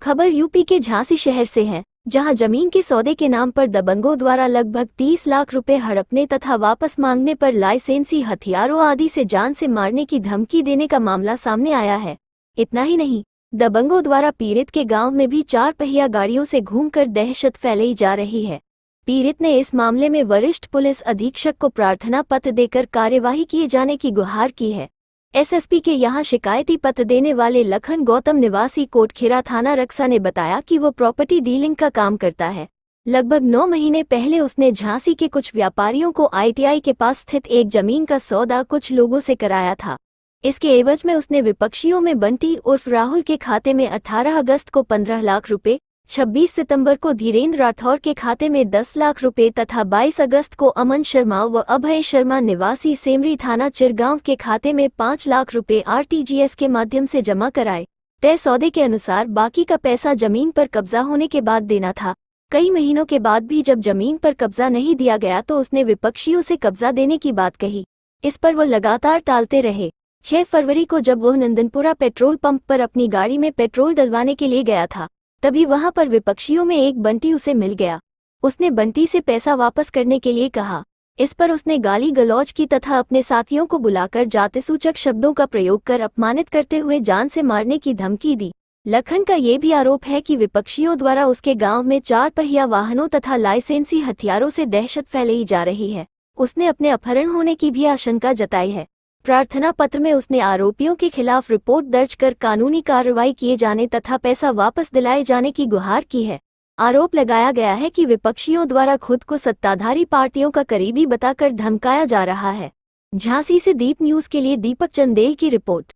खबर यूपी के झांसी शहर से है, जहां जमीन के सौदे के नाम पर दबंगों द्वारा लगभग 30 लाख रुपए हड़पने तथा वापस मांगने पर लाइसेंसी हथियारों आदि से जान से मारने की धमकी देने का मामला सामने आया है। इतना ही नहीं, दबंगों द्वारा पीड़ित के गांव में भी 4 पहिया गाड़ियों से घूमकर दहशत फैलाई जा रही है। पीड़ित ने इस मामले में वरिष्ठ पुलिस अधीक्षक को प्रार्थना पत्र देकर कार्यवाही किए जाने की गुहार की है। एसएसपी के यहां शिकायती पत्र देने वाले लखन गौतम निवासी कोटखेरा थाना रक्सा ने बताया कि वो प्रॉपर्टी डीलिंग का काम करता है। लगभग 9 महीने पहले उसने झांसी के कुछ व्यापारियों को आईटीआई के पास स्थित एक जमीन का सौदा कुछ लोगों से कराया था। इसके एवज में उसने विपक्षियों में बंटी उर्फ राहुल के खाते में 18 अगस्त को 15 लाख रुपए, 26 सितंबर को धीरेन्द्र राठौर के खाते में 10 लाख रुपए तथा 22 अगस्त को अमन शर्मा व अभय शर्मा निवासी सेमरी थाना चिरगांव के खाते में 5 लाख रुपए आरटीजीएस के माध्यम से जमा कराए। तय सौदे के अनुसार बाकी का पैसा जमीन पर कब्जा होने के बाद देना था। कई महीनों के बाद भी जब जमीन पर कब्जा नहीं दिया गया तो उसने विपक्षियों से कब्जा देने की बात कही। इस पर वो लगातार टालते रहे। 6 फरवरी को जब वह नंदनपुरा पेट्रोल पंप पर अपनी गाड़ी में पेट्रोल डलवाने के लिए गया था, तभी वहां पर विपक्षियों में एक बंटी उसे मिल गया। उसने बंटी से पैसा वापस करने के लिए कहा। इस पर उसने गाली गलौज की तथा अपने साथियों को बुलाकर जातिसूचक शब्दों का प्रयोग कर अपमानित करते हुए जान से मारने की धमकी दी। लखन का ये भी आरोप है कि विपक्षियों द्वारा उसके गांव में 4 पहिया वाहनों तथा लाइसेंसी हथियारों से दहशत फैलाई जा रही है। उसने अपने अपहरण होने की भी आशंका जताई है। प्रार्थना पत्र में उसने आरोपियों के खिलाफ रिपोर्ट दर्ज कर कानूनी कार्रवाई किए जाने तथा पैसा वापस दिलाए जाने की गुहार की है। आरोप लगाया गया है कि विपक्षियों द्वारा खुद को सत्ताधारी पार्टियों का करीबी बताकर धमकाया जा रहा है। झांसी से दीप न्यूज के लिए दीपक चंदेल की रिपोर्ट।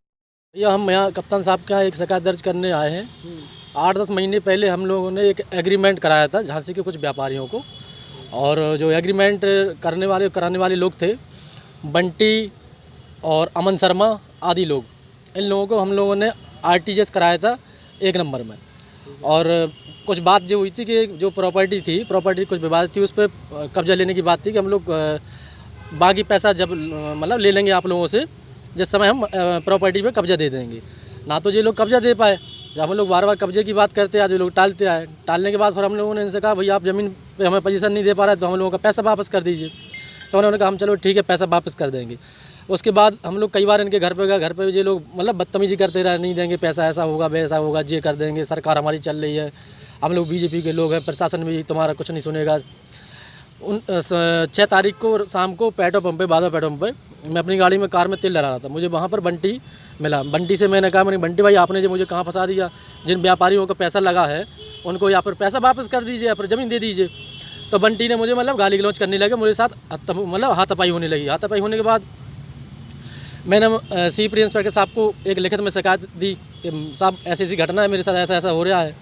हम यहाँ कप्तान साहब के यहाँ एक शिकायत दर्ज करने आए हैं। 8-10 महीने पहले हम लोगों ने एक एग्रीमेंट कराया था झांसी के कुछ व्यापारियों को, और जो एग्रीमेंट कराने वाले लोग थे बंटी और अमन शर्मा आदि लोग, इन लोगों को हम लोगों ने आरटीजीएस कराया था 1 नंबर में। और कुछ बात जो हुई थी कि जो प्रॉपर्टी कुछ विवाद थी, उस पर कब्जा लेने की बात थी कि हम लोग बाकी पैसा जब मतलब ले लेंगे आप लोगों से, जिस समय हम प्रॉपर्टी पे कब्जा दे देंगे। ना तो ये लोग कब्जा दे पाए, जब हम लोग बार बार कब्जे की बात करते आए, जो लोग टालते आए। टालने के बाद फिर हम लोगों ने इनसे कहा, भैया आप ज़मीन पे हमें पोजीशन नहीं दे पा रहे तो हम लोगों का पैसा वापस कर दीजिए। तो उन्होंने कहा हम चलो ठीक है, पैसा वापस कर देंगे। उसके बाद हम लोग कई बार इनके घर पे गए, घर पे ये लोग मतलब बदतमीजी करते रहे, नहीं देंगे पैसा, ऐसा होगा वैसा होगा, ये कर देंगे, सरकार हमारी चल रही है, हम लोग बीजेपी के लोग हैं, प्रशासन भी तुम्हारा कुछ नहीं सुनेगा। 6 तारीख को शाम को पेट्रोल पंप पे, बादल पेट्रोल पंप पे, मैं अपनी गाड़ी में कार में तेल डला रहा था। मुझे वहाँ पर बंटी मिला। बंटी से मैंने कहा, बंटी भाई आपने जो मुझे कहाँ फंसा दिया, जिन व्यापारियों को पैसा लगा है उनको या फिर पैसा वापस कर दीजिए या फिर ज़मीन दे दीजिए। तो बंटी ने मुझे मतलब गाली गलौज करने लगे, मुझे साथ मतलब हाथापाई होने लगी। हाथापाई होने के बाद मैंने सीपी इंस्पेक्टर साहब को एक लिखित में शिकायत दी कि साहब ऐसी ऐसी घटना है, मेरे साथ ऐसा ऐसा हो रहा है।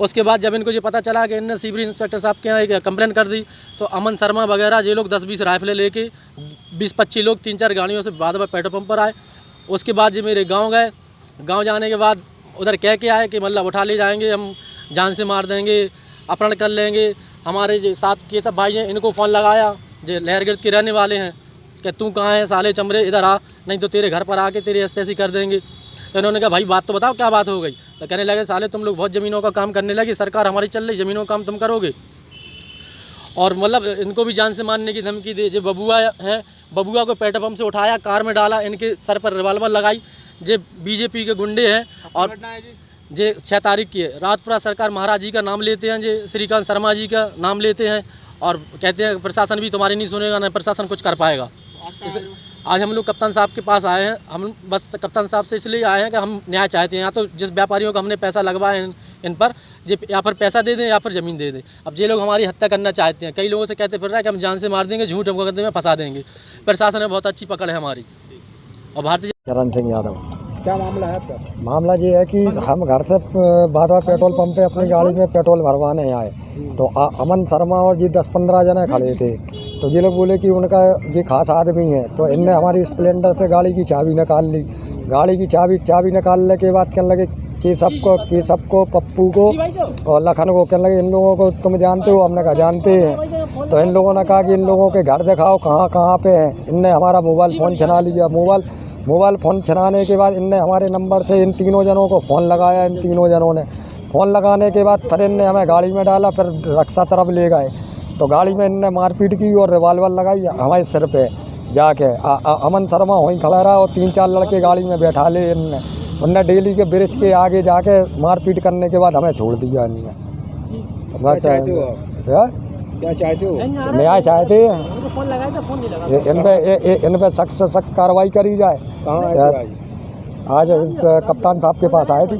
उसके बाद जब इनको ये पता चला कि इनने सीपी इंस्पेक्टर साहब के यहाँ एक कंप्लेंट कर दी, तो अमन शर्मा वगैरह ये लोग 10-20 राइफलें लेके 20-25 लोग 3-4 गाड़ियों से बाद में पेट्रोल पंप पर आए। उसके बाद ये मेरे गाँव गए। गाँव जाने के बाद उधर कह के आए कि मतलब उठा ले जाएंगे, हम जान से मार देंगे, अपहरण कर लेंगे। हमारे जो साथ के सब भाई हैं, इनको फ़ोन लगाया, जो लहरगिर्द के रहने वाले हैं, कि तू कहाँ है साले चमरे, इधर आ, नहीं तो तेरे घर पर आके तेरे ऐसी कर देंगे। तो इन्होंने कहा भाई बात तो बताओ क्या बात हो गई। तो कहने लगे साले तुम लोग बहुत ज़मीनों का काम करने लगे, सरकार हमारी चल रही, ज़मीनों का काम तुम करोगे। और मतलब इनको भी जान से मारने की धमकी दी। जो बबुआ हैं, बबुआ को पेट्रोल पंप से उठाया, कार में डाला, इनके सर पर रिवाल्वर लगाई। जो बीजेपी के गुंडे हैं और जे 6 तारीख की है, रातपुरा सरकार महाराज जी का नाम लेते हैं, जो श्रीकांत शर्मा जी का नाम लेते हैं और कहते हैं प्रशासन भी तुम्हारी नहीं सुनेगा, न प्रशासन कुछ कर पाएगा। आज हम लोग कप्तान साहब के पास आए हैं। हम बस कप्तान साहब से इसलिए आए हैं कि हम न्याय चाहते हैं। या तो जिस व्यापारियों को हमने पैसा लगवाया इन पर या फिर पैसा दे दें या फिर ज़मीन दे दें। अब ये लोग हमारी हत्या करना चाहते हैं। कई लोगों से कहते फिर रहा है कि हम जान से मार देंगे, झूठ मुकदमे में फंसा देंगे। प्रशासन में बहुत अच्छी पकड़ है हमारी। और भारतीय चरण सिंह यादव। क्या मामला है आपका? मामला ये है कि हम घर से बादवा पेट्रोल पंप पे अपनी गाड़ी में पेट्रोल भरवाने आए, तो अमन शर्मा और जी 10-15 जने खड़े थे। तो ये लोग बोले कि उनका ये खास आदमी है, तो इनने हमारी स्प्लेंडर से गाड़ी की चाबी निकाल ली। गाड़ी की चाबी निकालने के बाद कहने लगे कि सबको पप्पू को और लखन को, कहने लगे इन लोगों को तुम जानते हो? हमने कहा जानते हैं। तो इन लोगों ने कहा कि इन लोगों के घर दिखाओ कहाँ पे हैं। इनने हमारा मोबाइल फ़ोन छीना लिया। मोबाइल फ़ोन छिनाने के बाद इनने हमारे नंबर से इन तीनों जनों को फ़ोन लगाया। इन तीनों जनों ने फ़ोन लगाने के बाद फिर इनने हमें गाड़ी में डाला, फिर रक्षा तरफ ले गए। तो गाड़ी में इनने मारपीट की और रिवाल्वर लगाई हमारे सिर पे जाके। अमन शर्मा वहीं खड़ा रहा और 3-4 लड़के गाड़ी में बैठा ले इनने। उनने डेली के ब्रिज के आगे जाके मारपीट करने के बाद हमें छोड़ दिया इनने। क्या चाहते हो आप? क्या चाहते हो? न्याय चाहते हैं, इन पे सख्त से सख्त कार्रवाई करी जाए। कहाँ आए थे आज? आज कप्तान साहब के पास आए थे।